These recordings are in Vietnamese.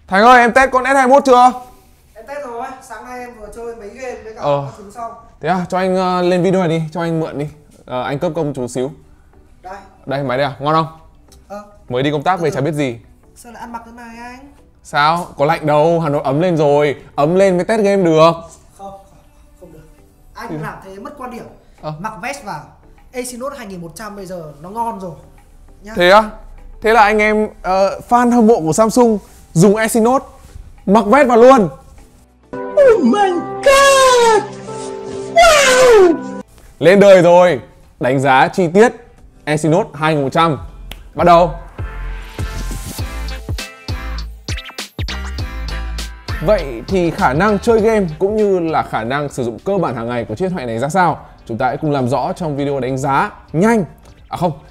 Thành ơi, em test con S21 chưa? Em test rồi, sáng nay em vừa chơi mấy game với cả các thứ xong. Thế à, cho anh lên video này đi, cho anh mượn đi. Anh cấp công chú xíu. Đây. Đây, máy đây à? Ngon không? Mới đi công tác về chả biết gì. Sao lại ăn mặc thế này anh? Sao? Có lạnh đâu, Hà Nội ấm lên rồi. Ấm lên mới test game được. Không được. Anh làm thế mất quan điểm. Mặc vest vào. Exynos 2100 bây giờ nó ngon rồi nhá. Thế á? Thế là anh em fan hâm mộ của Samsung dùng Exynos mặc vest vào luôn. Oh my god. Wow. Lên đời rồi. Đánh giá chi tiết Exynos 2100. Bắt đầu. Vậy thì khả năng chơi game cũng như là khả năng sử dụng cơ bản hàng ngày của chiếc điện thoại này ra sao? Chúng ta hãy cùng làm rõ trong video đánh giá nhanh,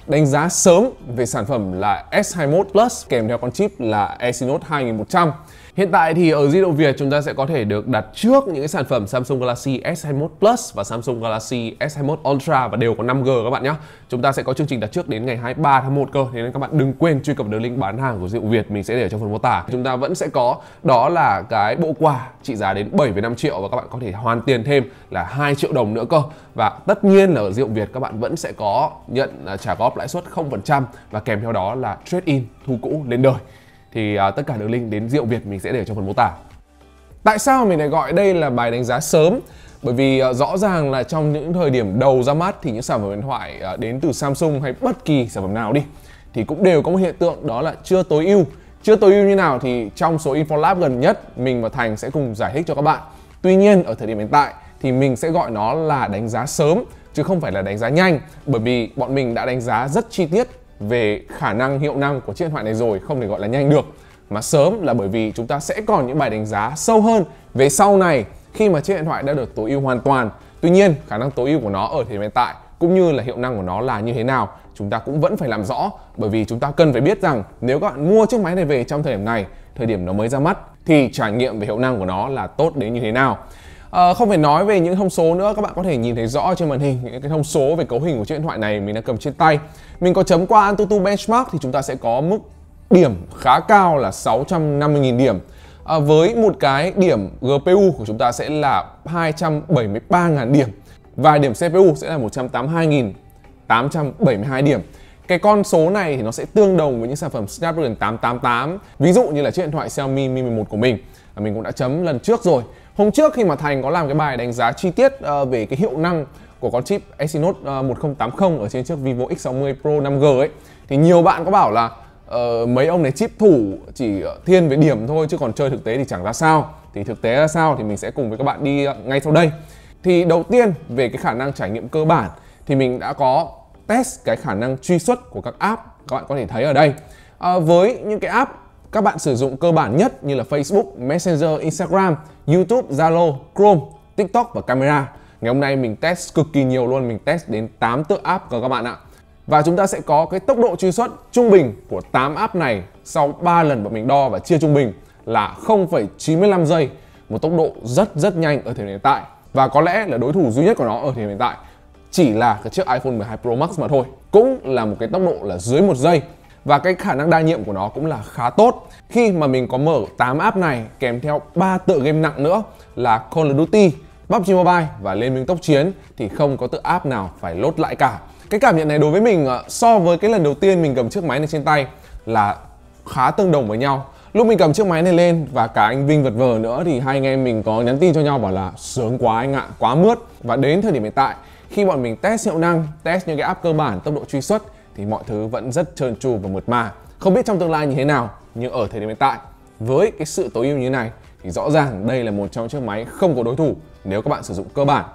đánh giá sớm về sản phẩm là S21 Plus kèm theo con chip là Exynos 2100. Hiện tại thì ở Di động Việt chúng ta sẽ có thể được đặt trước những cái sản phẩm Samsung Galaxy S21 Plus và Samsung Galaxy S21 Ultra và đều có 5G các bạn nhé. Chúng ta sẽ có chương trình đặt trước đến ngày 23 tháng 1 cơ, nên các bạn đừng quên truy cập đường link bán hàng của Di động Việt, mình sẽ để ở trong phần mô tả. Chúng ta vẫn sẽ có đó là cái bộ quà trị giá đến 7,5 triệu và các bạn có thể hoàn tiền thêm là 2 triệu đồng nữa cơ. Và tất nhiên là ở Di động Việt các bạn vẫn sẽ có nhận trả góp lãi suất 0% và kèm theo đó là trade-in thu cũ lên đời. Thì tất cả đường link đến Di động Việt mình sẽ để trong phần mô tả. Tại sao mình lại gọi đây là bài đánh giá sớm? Bởi vì rõ ràng là trong những thời điểm đầu ra mắt thì những sản phẩm điện thoại đến từ Samsung hay bất kỳ sản phẩm nào đi thì cũng đều có một hiện tượng đó là chưa tối ưu. Chưa tối ưu như nào thì trong số InfoLab gần nhất mình và Thành sẽ cùng giải thích cho các bạn. Tuy nhiên ở thời điểm hiện tại thì mình sẽ gọi nó là đánh giá sớm chứ không phải là đánh giá nhanh, bởi vì bọn mình đã đánh giá rất chi tiết về khả năng hiệu năng của chiếc điện thoại này rồi, không thể gọi là nhanh được. Mà sớm là bởi vì chúng ta sẽ còn những bài đánh giá sâu hơn về sau này khi mà chiếc điện thoại đã được tối ưu hoàn toàn. Tuy nhiên khả năng tối ưu của nó ở thời điểm hiện tại cũng như là hiệu năng của nó là như thế nào chúng ta cũng vẫn phải làm rõ, bởi vì chúng ta cần phải biết rằng nếu các bạn mua chiếc máy này về trong thời điểm này, thời điểm nó mới ra mắt, thì trải nghiệm về hiệu năng của nó là tốt đến như thế nào. Không phải nói về những thông số nữa, các bạn có thể nhìn thấy rõ trên màn hình những cái thông số về cấu hình của chiếc điện thoại này mình đang cầm trên tay. Mình có chấm qua AnTuTu Benchmark thì chúng ta sẽ có mức điểm khá cao là 650.000 điểm. Với một cái điểm GPU của chúng ta sẽ là 273.000 điểm và điểm CPU sẽ là 182.872 điểm. Cái con số này thì nó sẽ tương đồng với những sản phẩm Snapdragon 888, ví dụ như là chiếc điện thoại Xiaomi Mi 11 của mình cũng đã chấm lần trước rồi. Hôm trước khi mà Thành có làm cái bài đánh giá chi tiết về cái hiệu năng của con chip Exynos 1080 ở trên chiếc Vivo X60 Pro 5G ấy, thì nhiều bạn có bảo là mấy ông này chip thủ chỉ thiên về điểm thôi chứ còn chơi thực tế thì chẳng ra sao. Thì thực tế ra sao thì mình sẽ cùng với các bạn đi ngay sau đây. Thì đầu tiên về cái khả năng trải nghiệm cơ bản thì mình đã có test cái khả năng truy xuất của các app, các bạn có thể thấy ở đây. Với những cái app các bạn sử dụng cơ bản nhất như là Facebook, Messenger, Instagram, YouTube, Zalo, Chrome, TikTok và camera. Ngày hôm nay mình test cực kỳ nhiều luôn, mình test đến 8 tựa app các bạn ạ. Và chúng ta sẽ có cái tốc độ truy xuất trung bình của 8 app này sau 3 lần bọn mình đo và chia trung bình là 0,95 giây. Một tốc độ rất nhanh ở thời điểm hiện tại. Và có lẽ là đối thủ duy nhất của nó ở thời điểm hiện tại chỉ là cái chiếc iPhone 12 Pro Max mà thôi. Cũng là một cái tốc độ là dưới 1 giây. Và cái khả năng đa nhiệm của nó cũng là khá tốt. Khi mà mình có mở 8 app này kèm theo 3 tựa game nặng nữa là Call of Duty, PUBG Mobile và Liên minh tốc chiến thì không có tựa app nào phải lốt lại cả. Cái cảm nhận này đối với mình so với cái lần đầu tiên mình cầm chiếc máy này trên tay là khá tương đồng với nhau. Lúc mình cầm chiếc máy này lên và cả anh Vinh vật vờ nữa thì hai anh em mình có nhắn tin cho nhau bảo là sướng quá anh ạ, quá mướt. Và đến thời điểm hiện tại khi bọn mình test hiệu năng, test những cái app cơ bản, tốc độ truy xuất thì mọi thứ vẫn rất trơn tru và mượt mà. Không biết trong tương lai như thế nào, nhưng ở thời điểm hiện tại với cái sự tối ưu như thế này thì rõ ràng đây là một trong chiếc máy không có đối thủ nếu các bạn sử dụng cơ bản.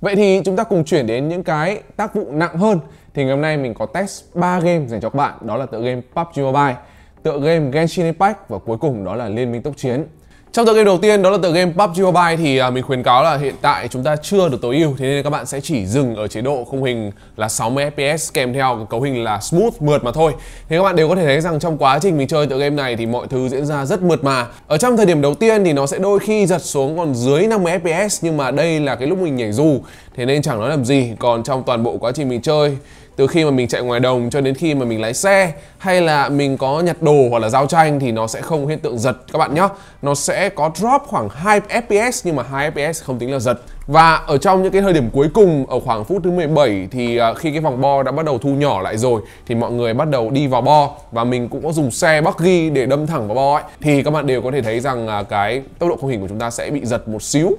Vậy thì chúng ta cùng chuyển đến những cái tác vụ nặng hơn. Thì ngày hôm nay mình có test 3 game dành cho các bạn, đó là tựa game PUBG Mobile, tựa game Genshin Impact và cuối cùng đó là Liên minh tốc chiến. Trong tựa game đầu tiên đó là tựa game PUBG Mobile thì mình khuyến cáo là hiện tại chúng ta chưa được tối ưu, thế nên các bạn sẽ chỉ dừng ở chế độ khung hình là 60 FPS kèm theo cái cấu hình là smooth mượt mà thôi. Thì các bạn đều có thể thấy rằng trong quá trình mình chơi tựa game này thì mọi thứ diễn ra rất mượt mà. Ở trong thời điểm đầu tiên thì nó sẽ đôi khi giật xuống còn dưới 50 FPS, nhưng mà đây là cái lúc mình nhảy dù thế nên chẳng nói làm gì. Còn trong toàn bộ quá trình mình chơi từ khi mà mình chạy ngoài đồng cho đến khi mà mình lái xe hay là mình có nhặt đồ hoặc là giao tranh thì nó sẽ không hiện tượng giật các bạn nhé. Nó sẽ có drop khoảng 2 FPS nhưng mà 2 FPS không tính là giật. Và ở trong những cái thời điểm cuối cùng ở khoảng phút thứ 17 thì khi cái vòng bo đã bắt đầu thu nhỏ lại rồi thì mọi người bắt đầu đi vào bo, và mình cũng có dùng xe buggy để đâm thẳng vào bo ấy, thì các bạn đều có thể thấy rằng cái tốc độ khung hình của chúng ta sẽ bị giật một xíu.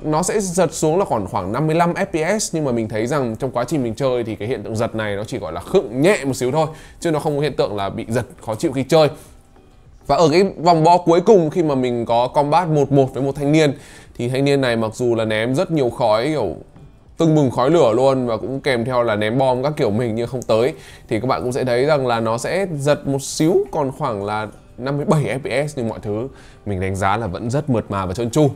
Nó sẽ giật xuống là khoảng 55 FPS, nhưng mà mình thấy rằng trong quá trình mình chơi thì cái hiện tượng giật này nó chỉ gọi là khựng nhẹ một xíu thôi, chứ nó không có hiện tượng là bị giật khó chịu khi chơi. Và ở cái vòng bo cuối cùng khi mà mình có combat 1-1 với một thanh niên thì thanh niên này mặc dù là ném rất nhiều khói, kiểu tưng bừng khói lửa luôn, và cũng kèm theo là ném bom các kiểu mình nhưng không tới, thì các bạn cũng sẽ thấy rằng là nó sẽ giật một xíu, còn khoảng là 57 FPS, nhưng mọi thứ mình đánh giá là vẫn rất mượt mà và trơn tru.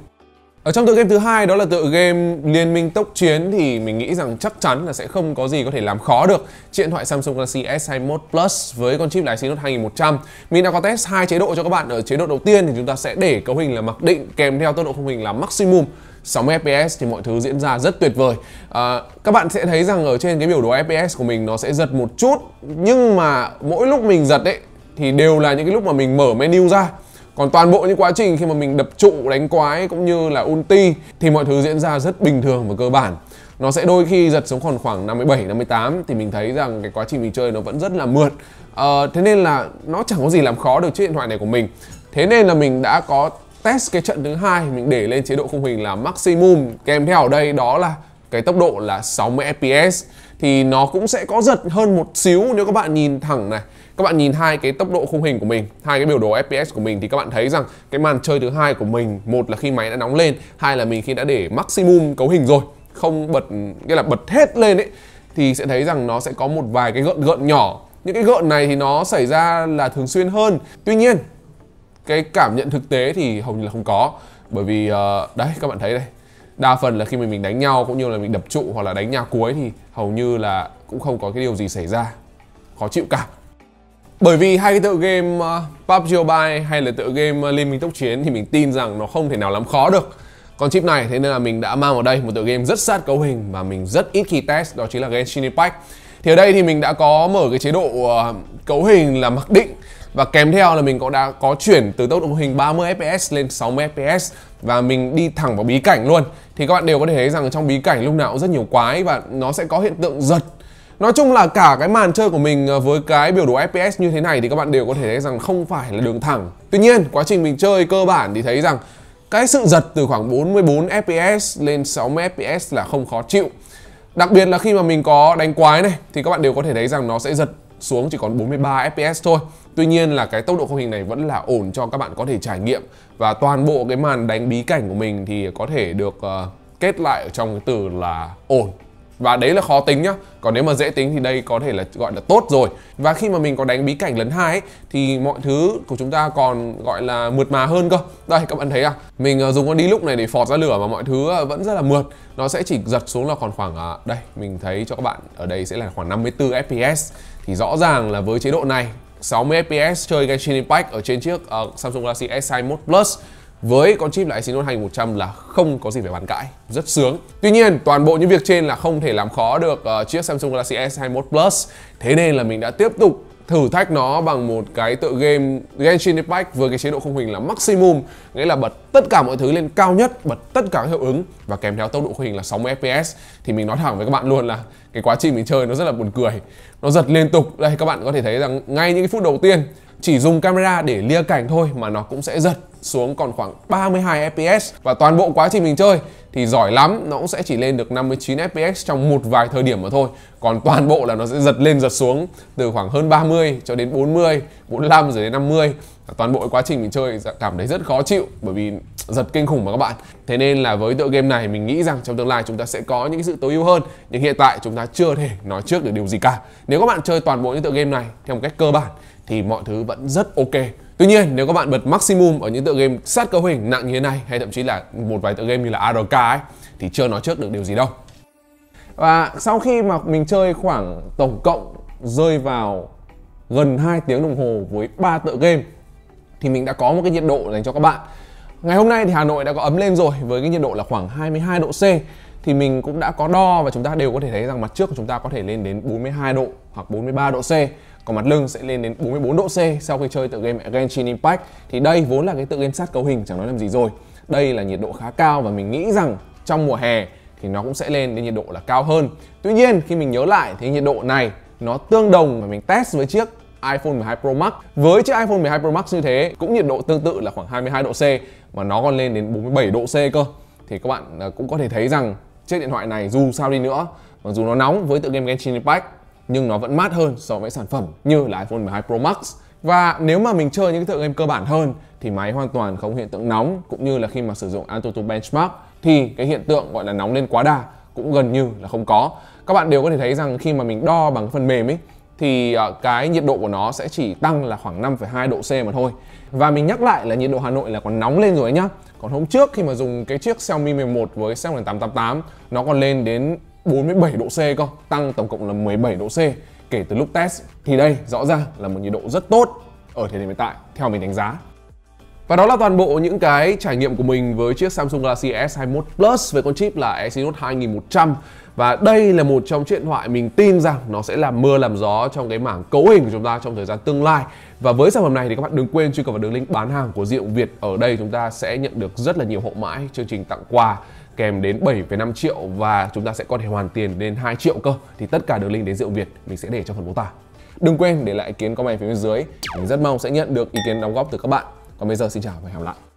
Ở trong tựa game thứ hai, đó là tựa game Liên minh tốc chiến, thì mình nghĩ rằng chắc chắn là sẽ không có gì có thể làm khó được chiếc điện thoại Samsung Galaxy S21 Plus với con chip là Exynos 2100. Mình đã có test hai chế độ cho các bạn. Ở chế độ đầu tiên thì chúng ta sẽ để cấu hình là mặc định kèm theo tốc độ khung hình là maximum 60 FPS thì mọi thứ diễn ra rất tuyệt vời. Các bạn sẽ thấy rằng ở trên cái biểu đồ FPS của mình nó sẽ giật một chút, nhưng mà mỗi lúc mình giật ấy thì đều là những cái lúc mà mình mở menu ra. Còn toàn bộ những quá trình khi mà mình đập trụ, đánh quái cũng như là ulti thì mọi thứ diễn ra rất bình thường và cơ bản. Nó sẽ đôi khi giật xuống còn khoảng 57, 58 thì mình thấy rằng cái quá trình mình chơi nó vẫn rất là mượt. Thế nên là nó chẳng có gì làm khó được chiếc điện thoại này của mình. Thế nên là mình đã có test cái trận thứ hai, mình để lên chế độ khung hình là maximum, kèm theo ở đây đó là cái tốc độ là 60 FPS. Thì nó cũng sẽ có giật hơn một xíu nếu các bạn nhìn thẳng này. Các bạn nhìn hai cái tốc độ khung hình của mình, hai cái biểu đồ FPS của mình thì các bạn thấy rằng cái màn chơi thứ hai của mình, một là khi máy đã nóng lên, hai là mình khi đã để maximum cấu hình rồi, không bật, nghĩa là bật hết lên ấy, thì sẽ thấy rằng nó sẽ có một vài cái gợn nhỏ. Những cái gợn này thì nó xảy ra là thường xuyên hơn. Tuy nhiên, cái cảm nhận thực tế thì hầu như là không có. Bởi vì đấy, các bạn thấy đây, đa phần là khi mình đánh nhau cũng như là mình đập trụ hoặc là đánh nhà cuối thì hầu như là cũng không có cái điều gì xảy ra khó chịu cả. Bởi vì hai cái tựa game PUBG Mobile hay là tựa game Liên minh tốc chiến thì mình tin rằng nó không thể nào làm khó được con chip này. Thế nên là mình đã mang vào đây một tựa game rất sát cấu hình và mình rất ít khi test, đó chính là Genshin Impact. Thì ở đây thì mình đã có mở cái chế độ cấu hình là mặc định, và kèm theo là mình đã có chuyển từ tốc độ cấu hình 30 FPS lên 60 FPS, và mình đi thẳng vào bí cảnh luôn. Thì các bạn đều có thể thấy rằng trong bí cảnh lúc nào cũng rất nhiều quái và nó sẽ có hiện tượng giật. Nói chung là cả cái màn chơi của mình với cái biểu đồ FPS như thế này thì các bạn đều có thể thấy rằng không phải là đường thẳng. Tuy nhiên, quá trình mình chơi cơ bản thì thấy rằng cái sự giật từ khoảng 44 FPS lên 60 FPS là không khó chịu. Đặc biệt là khi mà mình có đánh quái này thì các bạn đều có thể thấy rằng nó sẽ giật xuống chỉ còn 43 FPS thôi. Tuy nhiên là cái tốc độ khung hình này vẫn là ổn cho các bạn có thể trải nghiệm. Và toàn bộ cái màn đánh bí cảnh của mình thì có thể được kết lại ở trong cái từ là ổn. Và đấy là khó tính nhá. Còn nếu mà dễ tính thì đây có thể là gọi là tốt rồi. Và khi mà mình có đánh bí cảnh lần 2 ấy, thì mọi thứ của chúng ta còn gọi là mượt mà hơn cơ. Đây các bạn thấy à, mình dùng con đi lúc này để phọt ra lửa mà mọi thứ vẫn rất là mượt. Nó sẽ chỉ giật xuống là còn khoảng đây, mình thấy cho các bạn ở đây sẽ là khoảng 54 FPS. Thì rõ ràng là với chế độ này 60 FPS chơi Genshin Impact ở trên chiếc Samsung Galaxy S21 Plus với con chip là Exynos 2100 là không có gì phải bàn cãi, rất sướng. Tuy nhiên, toàn bộ những việc trên là không thể làm khó được chiếc Samsung Galaxy S21 Plus. Thế nên là mình đã tiếp tục thử thách nó bằng một cái tựa game Genshin Impact với cái chế độ khung hình là maximum, nghĩa là bật tất cả mọi thứ lên cao nhất, bật tất cả các hiệu ứng và kèm theo tốc độ khung hình là 60 FPS. Thì mình nói thẳng với các bạn luôn là cái quá trình mình chơi nó rất là buồn cười, nó giật liên tục. Đây các bạn có thể thấy rằng ngay những cái phút đầu tiên chỉ dùng camera để lia cảnh thôi mà nó cũng sẽ giật xuống còn khoảng 32 FPS. Và toàn bộ quá trình mình chơi thì giỏi lắm nó cũng sẽ chỉ lên được 59 FPS trong một vài thời điểm mà thôi. Còn toàn bộ là nó sẽ giật lên giật xuống từ khoảng hơn 30 cho đến 40, 45 rồi đến 50. Và toàn bộ quá trình mình chơi cảm thấy rất khó chịu bởi vì giật kinh khủng mà các bạn. Thế nên là với tựa game này mình nghĩ rằng trong tương lai chúng ta sẽ có những sự tối ưu hơn. Nhưng hiện tại chúng ta chưa thể nói trước được điều gì cả. Nếu các bạn chơi toàn bộ những tựa game này theo một cách cơ bản thì mọi thứ vẫn rất ok. Tuy nhiên nếu các bạn bật maximum ở những tựa game sát cấu hình nặng như thế này, hay thậm chí là một vài tựa game như là ARK ấy, thì chưa nói trước được điều gì đâu. Và sau khi mà mình chơi khoảng tổng cộng rơi vào gần 2 tiếng đồng hồ với 3 tựa game thì mình đã có một cái nhiệt độ dành cho các bạn. Ngày hôm nay thì Hà Nội đã có ấm lên rồi với cái nhiệt độ là khoảng 22 độ C. thì mình cũng đã có đo và chúng ta đều có thể thấy rằng mặt trước của chúng ta có thể lên đến 42 độ hoặc 43 độ C, còn mặt lưng sẽ lên đến 44 độ C sau khi chơi tựa game Genshin Impact. Thì đây vốn là cái tựa game sát cấu hình chẳng nói làm gì rồi. Đây là nhiệt độ khá cao và mình nghĩ rằng trong mùa hè thì nó cũng sẽ lên đến nhiệt độ là cao hơn. Tuy nhiên khi mình nhớ lại thì nhiệt độ này nó tương đồng và mình test với chiếc iPhone 12 Pro Max. Với chiếc iPhone 12 Pro Max như thế cũng nhiệt độ tương tự là khoảng 22 độ C và nó còn lên đến 47 độ C cơ. Thì các bạn cũng có thể thấy rằng chiếc điện thoại này dù sao đi nữa, mặc dù nó nóng với tựa game Genshin Impact nhưng nó vẫn mát hơn so với sản phẩm như là iPhone 12 Pro Max. Và nếu mà mình chơi những cái tựa game cơ bản hơn thì máy hoàn toàn không hiện tượng nóng, cũng như là khi mà sử dụng AnTuTu Benchmark thì cái hiện tượng gọi là nóng lên quá đà cũng gần như là không có. Các bạn đều có thể thấy rằng khi mà mình đo bằng phần mềm ấy thì cái nhiệt độ của nó sẽ chỉ tăng là khoảng 5,2 độ C mà thôi. Và mình nhắc lại là nhiệt độ Hà Nội là còn nóng lên rồi nhá. Còn hôm trước khi mà dùng cái chiếc Xiaomi 11 với Snapdragon 888 nó còn lên đến 47 độ C cơ, tăng tổng cộng là 17 độ C kể từ lúc test. Thì đây rõ ràng là một nhiệt độ rất tốt ở thời điểm hiện tại theo mình đánh giá. Và đó là toàn bộ những cái trải nghiệm của mình với chiếc Samsung Galaxy S21 Plus với con chip là Exynos 2100. Và đây là một trong chiếc điện thoại mình tin rằng nó sẽ làm mưa làm gió trong cái mảng cấu hình của chúng ta trong thời gian tương lai. Và với sản phẩm này thì các bạn đừng quên truy cập vào đường link bán hàng của Di động Việt. Ở đây chúng ta sẽ nhận được rất là nhiều hậu mãi, chương trình tặng quà kèm đến 7,5 triệu và chúng ta sẽ có thể hoàn tiền đến 2 triệu cơ. Thì tất cả đường link đến Di động Việt mình sẽ để trong phần mô tả. Đừng quên để lại ý kiến comment phía bên dưới. Mình rất mong sẽ nhận được ý kiến đóng góp từ các bạn. Còn bây giờ xin chào và hẹn gặp lại.